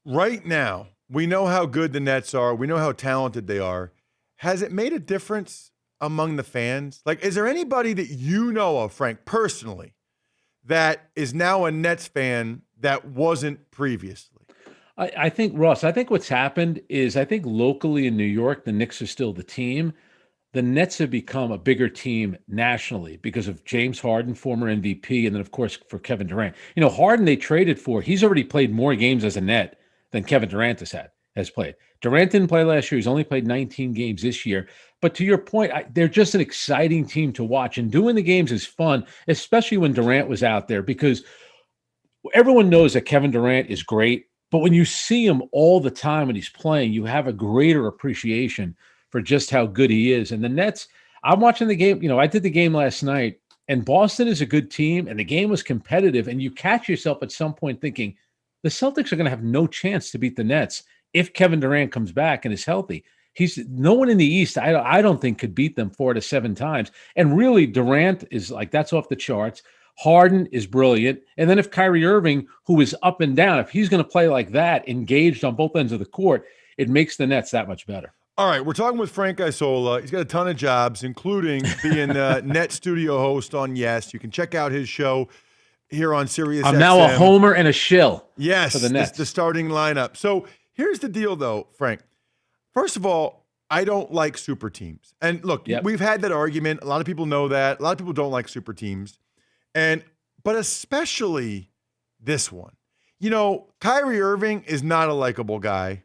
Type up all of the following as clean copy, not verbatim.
right now, we know how good the Nets are. We know how talented they are. Has it made a difference among the fans? Like, is there anybody that you know of, Frank, personally, that is now a Nets fan that wasn't previously? I think, Ross, I think what's happened is I think locally in New York, the Knicks are still the team. The Nets have become a bigger team nationally because of James Harden, former MVP, and then, of course, for Kevin Durant. Harden they traded for, he's already played more games as a Net than Kevin Durant has played. Durant didn't play last year. He's only played 19 games this year. But to your point, they're just an exciting team to watch. And doing the games is fun, especially when Durant was out there, because everyone knows that Kevin Durant is great. But when you see him all the time when he's playing, you have a greater appreciation for just how good he is. And the Nets, I'm watching the game. I did the game last night, and Boston is a good team, and the game was competitive. And you catch yourself at some point thinking the Celtics are going to have no chance to beat the Nets if Kevin Durant comes back and is healthy. He's no one in the East, I don't think, could beat them 4 to 7 times. And really, Durant is like, that's off the charts. Harden is brilliant. And then if Kyrie Irving, who is up and down, if he's going to play like that, engaged on both ends of the court, it makes the Nets that much better. All right, we're talking with Frank Isola. He's got a ton of jobs, including being Net studio host on Yes. You can check out his show here on Sirius I'm XM. now a homer and a shill for the Nets. The starting lineup. So here's the deal, though, Frank. First of all, I don't like super teams. And look, We've had that argument. A lot of people know that. A lot of people don't like super teams. But especially this one. Kyrie Irving is not a likable guy.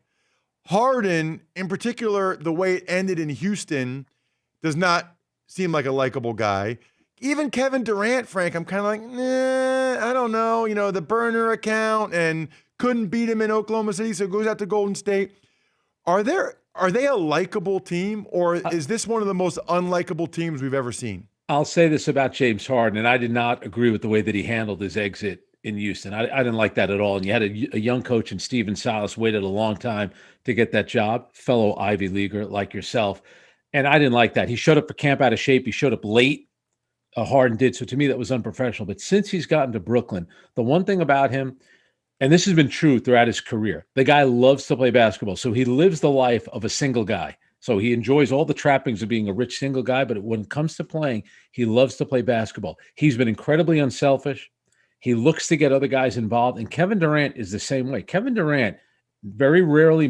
Harden, in particular, the way it ended in Houston, does not seem like a likable guy. Even Kevin Durant, Frank, I'm kind of like, I don't know. The burner account and couldn't beat him in Oklahoma City, so goes out to Golden State. Are they a likable team, or is this one of the most unlikable teams we've ever seen? I'll say this about James Harden, and I did not agree with the way that he handled his exit in Houston. I didn't like that at all. And you had a young coach in Steven Silas, waited a long time to get that job, fellow Ivy Leaguer like yourself. And I didn't like that. He showed up for camp out of shape. He showed up late. Harden did. So to me, that was unprofessional. But since he's gotten to Brooklyn, the one thing about him, and this has been true throughout his career, the guy loves to play basketball. So he lives the life of a single guy. So he enjoys all the trappings of being a rich single guy. But when it comes to playing, he loves to play basketball. He's been incredibly unselfish. He looks to get other guys involved. And Kevin Durant is the same way. Kevin Durant very rarely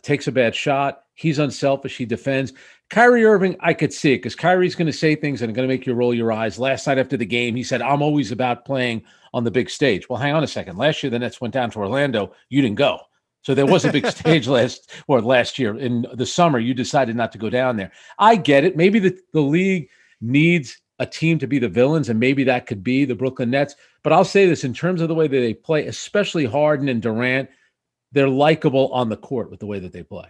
takes a bad shot. He's unselfish. He defends. Kyrie Irving, I could see it because Kyrie's going to say things that are going to make you roll your eyes. Last night after the game, he said, I'm always about playing on the big stage. Well, hang on a second. Last year, the Nets went down to Orlando. You didn't go. So there was a big stage last year. In the summer, you decided not to go down there. I get it. Maybe the league needs a team to be the villains, and maybe that could be the Brooklyn Nets. But I'll say this, in terms of the way that they play, especially Harden and Durant, they're likable on the court with the way that they play.